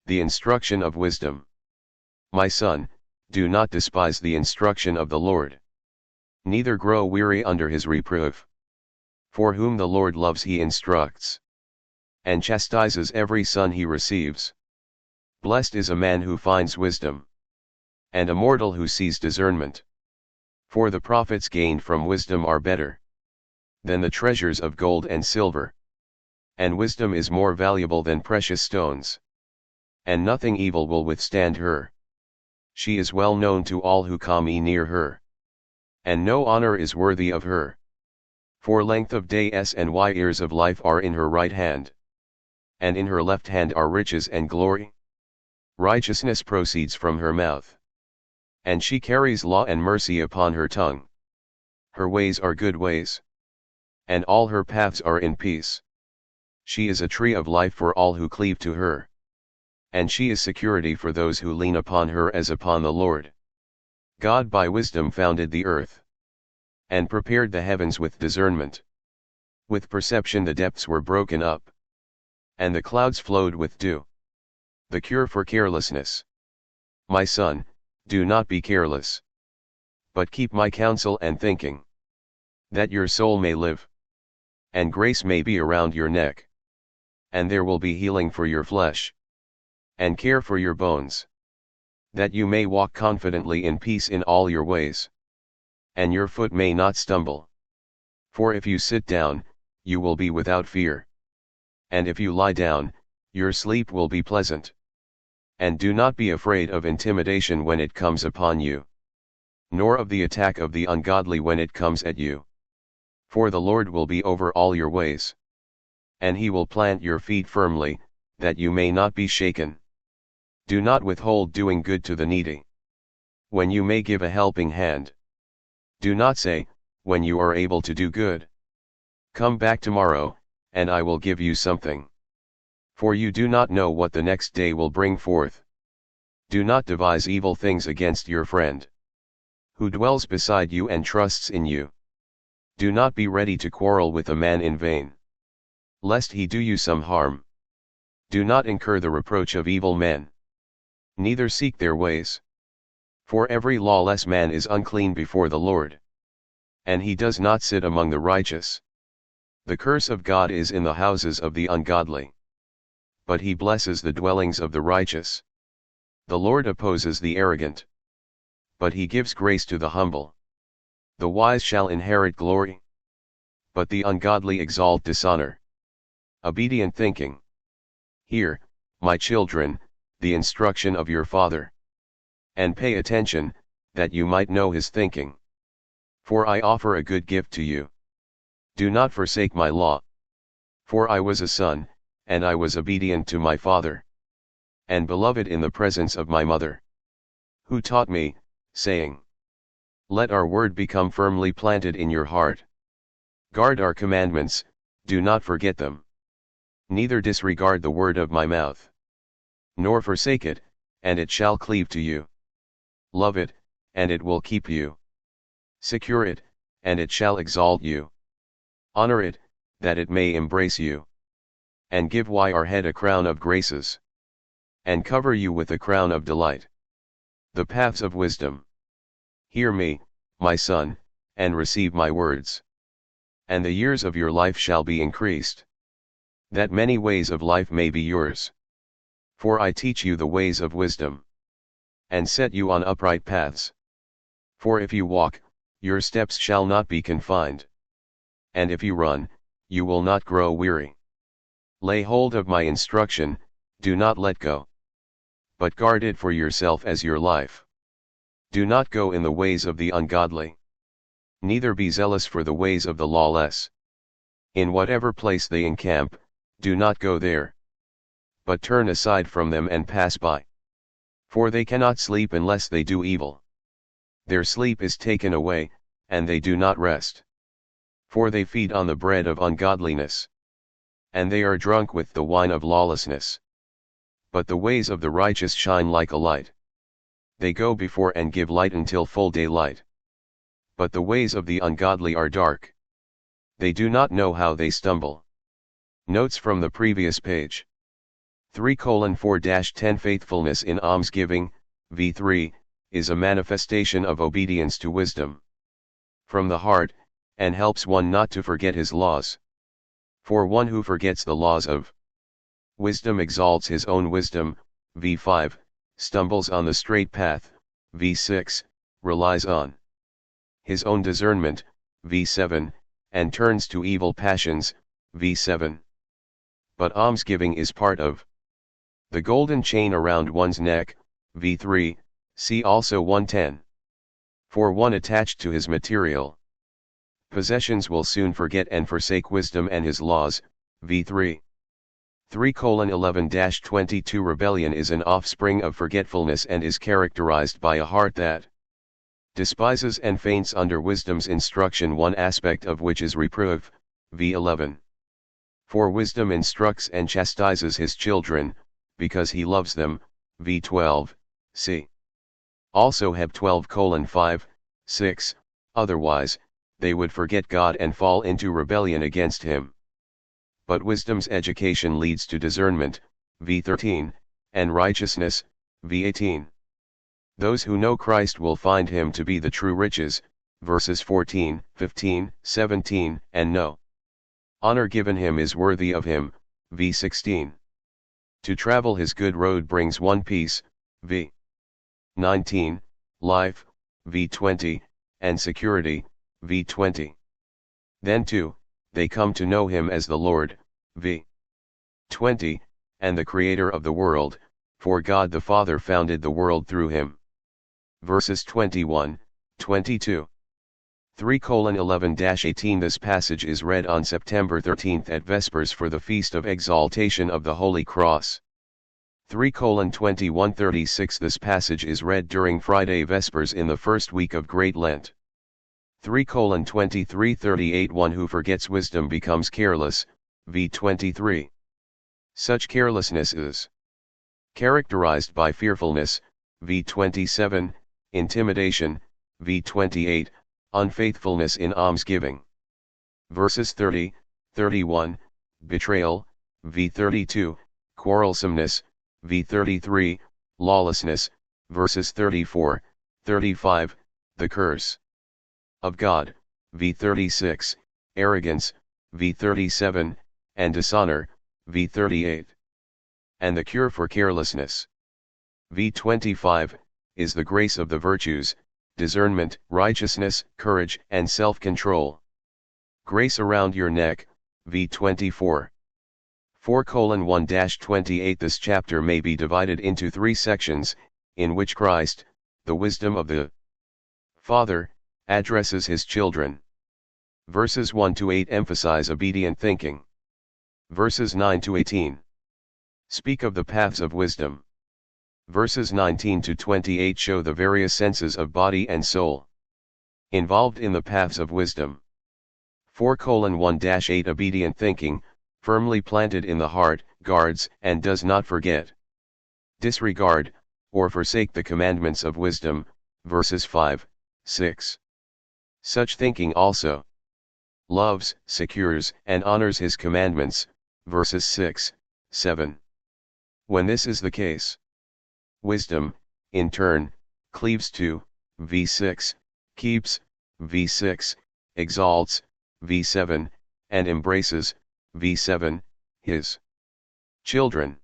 The instruction of wisdom. My son, do not despise the instruction of the Lord. Neither grow weary under his reproof. For whom the Lord loves he instructs, and chastises every son he receives. Blessed is a man who finds wisdom, and a mortal who sees discernment. For the profits gained from wisdom are better than the treasures of gold and silver. And wisdom is more valuable than precious stones. And nothing evil will withstand her. She is well known to all who come near her. And no honor is worthy of her. For length of days and years of life are in her right hand. And in her left hand are riches and glory. Righteousness proceeds from her mouth. And she carries law and mercy upon her tongue. Her ways are good ways. And all her paths are in peace. She is a tree of life for all who cleave to her. And she is security for those who lean upon her as upon the Lord. God by wisdom founded the earth, and prepared the heavens with discernment. With perception the depths were broken up, and the clouds flowed with dew. The cure for carelessness. My son, do not be careless, but keep my counsel and thinking, that your soul may live, and grace may be around your neck, and there will be healing for your flesh, and care for your bones, that you may walk confidently in peace in all your ways, and your foot may not stumble. For if you sit down, you will be without fear, and if you lie down, your sleep will be pleasant. And do not be afraid of intimidation when it comes upon you, nor of the attack of the ungodly when it comes at you. For the Lord will be over all your ways, and he will plant your feet firmly, that you may not be shaken. Do not withhold doing good to the needy, when you may give a helping hand. Do not say, when you are able to do good, come back tomorrow, and I will give you something. For you do not know what the next day will bring forth. Do not devise evil things against your friend, who dwells beside you and trusts in you. Do not be ready to quarrel with a man in vain, lest he do you some harm. Do not incur the reproach of evil men, neither seek their ways. For every lawless man is unclean before the Lord, and he does not sit among the righteous. The curse of God is in the houses of the ungodly, but he blesses the dwellings of the righteous. The Lord opposes the arrogant, but he gives grace to the humble. The wise shall inherit glory, but the ungodly exalt dishonor. Obedient thinking. Hear, my children, the instruction of your father, and pay attention, that you might know his thinking. For I offer a good gift to you. Do not forsake my law. For I was a son, and I was obedient to my father, and beloved in the presence of my mother, who taught me, saying, let our word become firmly planted in your heart. Guard our commandments, do not forget them. Neither disregard the word of my mouth, nor forsake it, and it shall cleave to you. Love it, and it will keep you. Secure it, and it shall exalt you. Honor it, that it may embrace you. And give your head a crown of graces, and cover you with a crown of delight. The paths of wisdom. Hear me, my son, and receive my words. And the years of your life shall be increased, that many ways of life may be yours. For I teach you the ways of wisdom, and set you on upright paths. For if you walk, your steps shall not be confined. And if you run, you will not grow weary. Lay hold of my instruction, do not let go, but guard it for yourself as your life. Do not go in the ways of the ungodly, neither be zealous for the ways of the lawless. In whatever place they encamp, do not go there, but turn aside from them and pass by. For they cannot sleep unless they do evil. Their sleep is taken away, and they do not rest. For they feed on the bread of ungodliness, and they are drunk with the wine of lawlessness. But the ways of the righteous shine like a light. They go before and give light until full daylight. But the ways of the ungodly are dark. They do not know how they stumble. Notes from the previous page. 3:4-10 Faithfulness in almsgiving, v3, is a manifestation of obedience to wisdom from the heart, and helps one not to forget his laws. For one who forgets the laws of wisdom exalts his own wisdom, v5, stumbles on the straight path, v6, relies on his own discernment, v7, and turns to evil passions, v7. But almsgiving is part of the golden chain around one's neck, v3, see also 110. For one attached to his material possessions will soon forget and forsake wisdom and his laws, v3. 3:11-22 Rebellion is an offspring of forgetfulness and is characterized by a heart that despises and faints under wisdom's instruction, one aspect of which is reproof, v11. For wisdom instructs and chastises his children, because he loves them, v12, c. Also Heb 12:5, 6, otherwise, they would forget God and fall into rebellion against him. But wisdom's education leads to discernment, v13, and righteousness, v18. Those who know Christ will find him to be the true riches, verses 14, 15, 17, and no honor given him is worthy of him, v16. To travel his good road brings one peace, v19, life, v20, and security, v20. Then too, they come to know him as the Lord, v20, and the Creator of the world, for God the Father founded the world through him. Verses 21, 22. 3:11-18 This passage is read on September 13 at Vespers for the Feast of Exaltation of the Holy Cross. 3:21-36 This passage is read during Friday Vespers in the first week of Great Lent. 3:23-38 One who forgets wisdom becomes careless, v23. Such carelessness is characterized by fearfulness, v27, intimidation, v28, unfaithfulness in almsgiving. Verses 30, 31, betrayal, v32, quarrelsomeness, v33, lawlessness, verses 34, 35, the curse of God, v36, arrogance, v37, and dishonor, v38. And the cure for carelessness, v25, is the grace of the virtues, discernment, righteousness, courage, and self-control. Grace around your neck, v24. 4:1-28 This chapter may be divided into three sections, in which Christ, the wisdom of the Father, addresses his children. Verses 1-8 emphasize obedient thinking. Verses 9-18 speak of the paths of wisdom. Verses 19-28 show the various senses of body and soul involved in the paths of wisdom. 4:1-8 Obedient thinking, firmly planted in the heart, guards and does not forget, disregard, or forsake the commandments of wisdom, verses 5, 6. Such thinking also loves, secures, and honors his commandments, verses 6, 7. When this is the case, wisdom, in turn, cleaves to, v6, keeps, v6, exalts, v7, and embraces, v7, his children.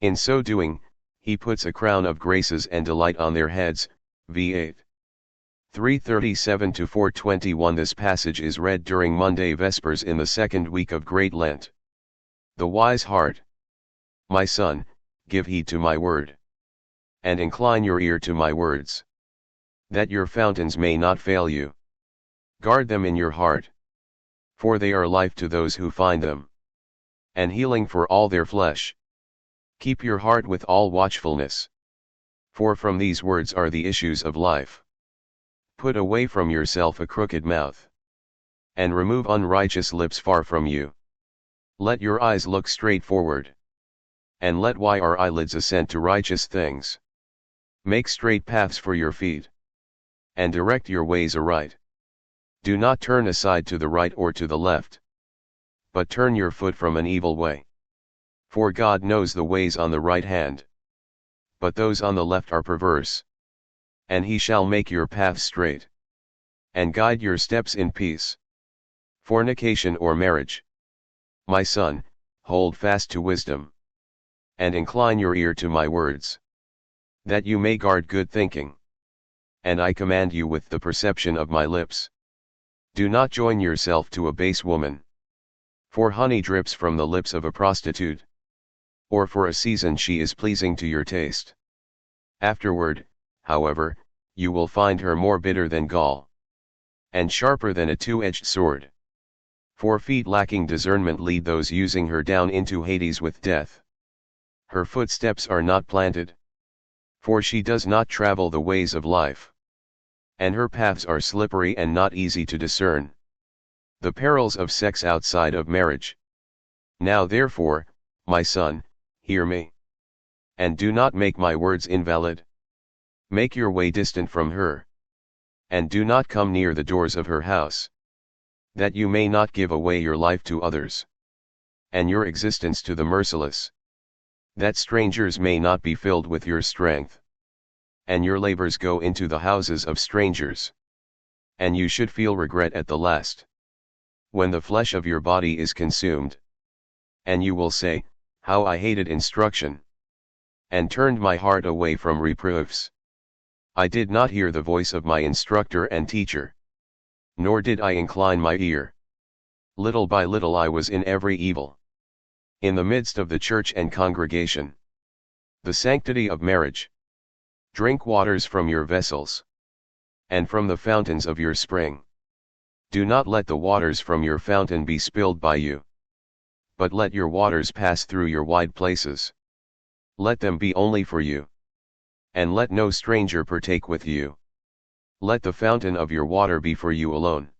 In so doing, he puts a crown of graces and delight on their heads, v8. 3:37-4:21 This passage is read during Monday Vespers in the second week of Great Lent. The wise heart. My son, give heed to my word, and incline your ear to my words, that your fountains may not fail you. Guard them in your heart, for they are life to those who find them, and healing for all their flesh. Keep your heart with all watchfulness, for from these words are the issues of life. Put away from yourself a crooked mouth, and remove unrighteous lips far from you. Let your eyes look straight forward, and let your eyelids assent to righteous things. Make straight paths for your feet, and direct your ways aright. Do not turn aside to the right or to the left, but turn your foot from an evil way. For God knows the ways on the right hand, but those on the left are perverse. And he shall make your paths straight, and guide your steps in peace. Fornication or marriage. My son, hold fast to wisdom, and incline your ear to my words, that you may guard good thinking. And I command you with the perception of my lips. Do not join yourself to a base woman. For honey drips from the lips of a prostitute, or for a season she is pleasing to your taste. Afterward, however, you will find her more bitter than gall, and sharper than a two-edged sword. For feet lacking discernment lead those using her down into Hades with death. Her footsteps are not planted, for she does not travel the ways of life. And her paths are slippery and not easy to discern. The perils of sex outside of marriage. Now therefore, my son, hear me, and do not make my words invalid. Make your way distant from her, and do not come near the doors of her house, that you may not give away your life to others, and your existence to the merciless, that strangers may not be filled with your strength, and your labors go into the houses of strangers, and you should feel regret at the last, when the flesh of your body is consumed. And you will say, how I hated instruction, and turned my heart away from reproofs. I did not hear the voice of my instructor and teacher, nor did I incline my ear. Little by little I was in every evil, in the midst of the church and congregation. The sanctity of marriage. Drink waters from your vessels, and from the fountains of your spring. Do not let the waters from your fountain be spilled by you, but let your waters pass through your wide places. Let them be only for you, and let no stranger partake with you. Let the fountain of your water be for you alone,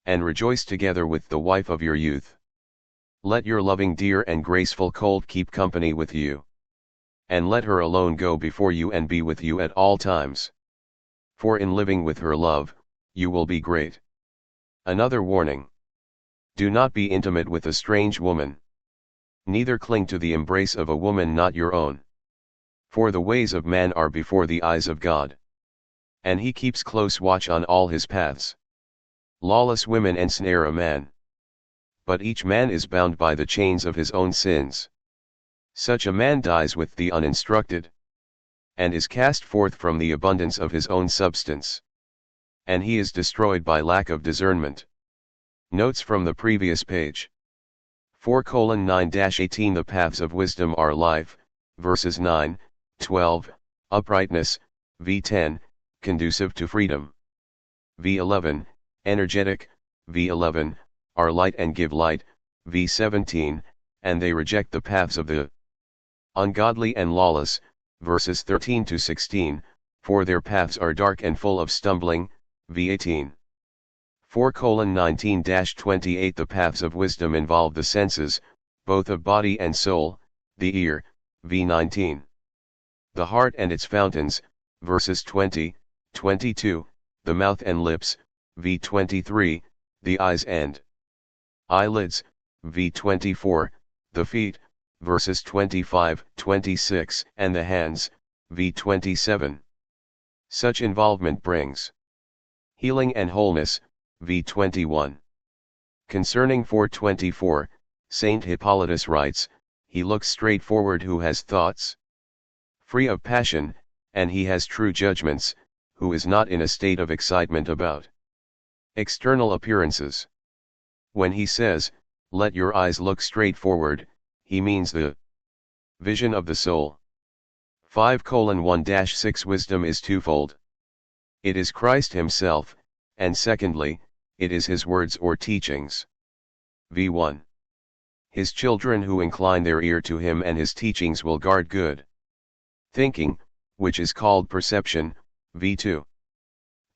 and rejoice together with the wife of your youth. Let your loving dear and graceful colt keep company with you, and let her alone go before you and be with you at all times. For in living with her love, you will be great. Another warning. Do not be intimate with a strange woman. Neither cling to the embrace of a woman not your own. For the ways of man are before the eyes of God, and he keeps close watch on all his paths. Lawless women ensnare a man, but each man is bound by the chains of his own sins. Such a man dies with the uninstructed, and is cast forth from the abundance of his own substance, and he is destroyed by lack of discernment. Notes from the previous page. 4:9-18 The paths of wisdom are life, verses 9, 12, uprightness, v10, conducive to freedom. v11, energetic, v11, are light and give light, v17, and they reject the paths of the ungodly and lawless, verses 13-16, for their paths are dark and full of stumbling, v18. 4:19-28 The paths of wisdom involve the senses, both of body and soul, the ear, v19. The heart and its fountains, verses 20, 22, the mouth and lips, v23, the eyes and eyelids, v24, the feet, verses 25, 26, and the hands, v27. Such involvement brings healing and wholeness, v21. Concerning 4:24, Saint Hippolytus writes, he looks straight forward who has thoughts free of passion, and he has true judgments, who is not in a state of excitement about external appearances. When he says, let your eyes look straight forward, he means the vision of the soul. 5:1-6 Wisdom is twofold. It is Christ himself, and secondly, it is his words or teachings. v1. His children who incline their ear to him and his teachings will guard good thinking, which is called perception, v2.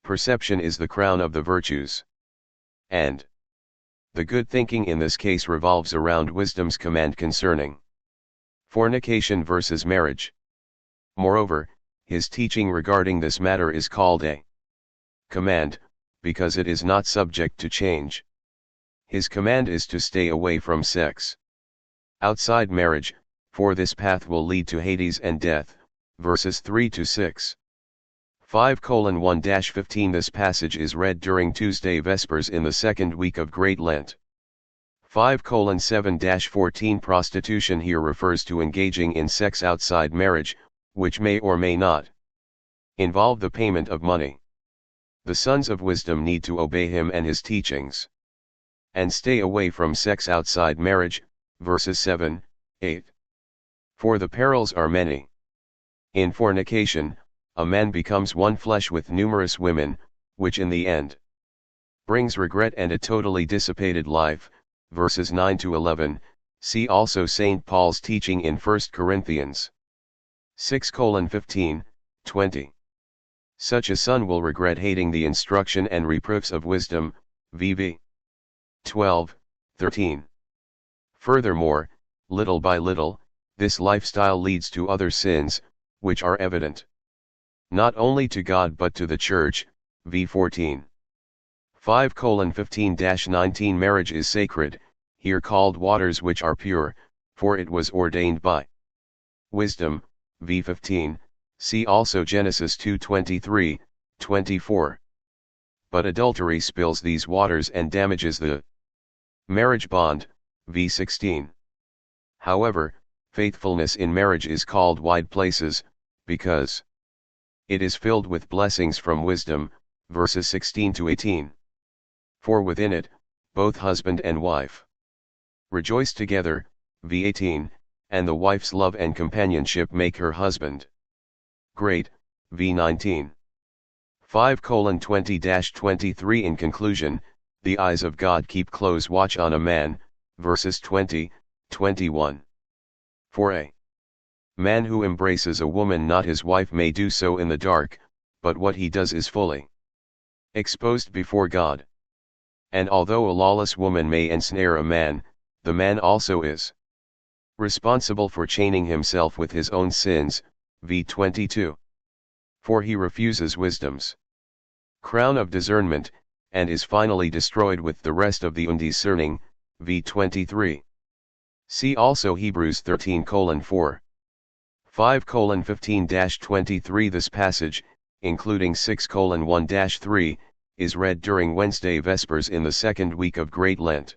Perception is the crown of the virtues, and the good thinking in this case revolves around wisdom's command concerning fornication versus marriage. Moreover, his teaching regarding this matter is called a command, because it is not subject to change. His command is to stay away from sex. Outside marriage, for this path will lead to Hades and death, verses 3-6. 5:1-15 This passage is read during Tuesday Vespers in the second week of Great Lent. 5:7-14 Prostitution here refers to engaging in sex outside marriage, which may or may not involve the payment of money. The sons of wisdom need to obey him and his teachings, and stay away from sex outside marriage, verses 7, 8. For the perils are many. In fornication, a man becomes one flesh with numerous women, which in the end brings regret and a totally dissipated life, verses 9-11. See also St. Paul's teaching in 1 Corinthians 6:15, 20. Such a son will regret hating the instruction and reproofs of wisdom, vv. 12:13. Furthermore, little by little, this lifestyle leads to other sins, which are evident not only to God but to the Church, v. 14. 5:15-19 Marriage is sacred, here called waters which are pure, for it was ordained by wisdom, v. 15, see also Genesis 2:23, 24. But adultery spills these waters and damages the marriage bond, v. 16. However, faithfulness in marriage is called wide places, because it is filled with blessings from wisdom, verses 16-18. For within it, both husband and wife rejoice together, v. 18, and the wife's love and companionship make her husband great, v. 19. 5:20-23 In conclusion, the eyes of God keep close watch on a man, verses 20, 21. For a man who embraces a woman not his wife may do so in the dark, but what he does is fully exposed before God. And although a lawless woman may ensnare a man, the man also is responsible for chaining himself with his own sins, v. 22. For he refuses wisdom's crown of discernment, and is finally destroyed with the rest of the undiscerning, v. 23. See also Hebrews 13:4. 5:15-23 This passage, including 6:1-3, is read during Wednesday Vespers in the second week of Great Lent.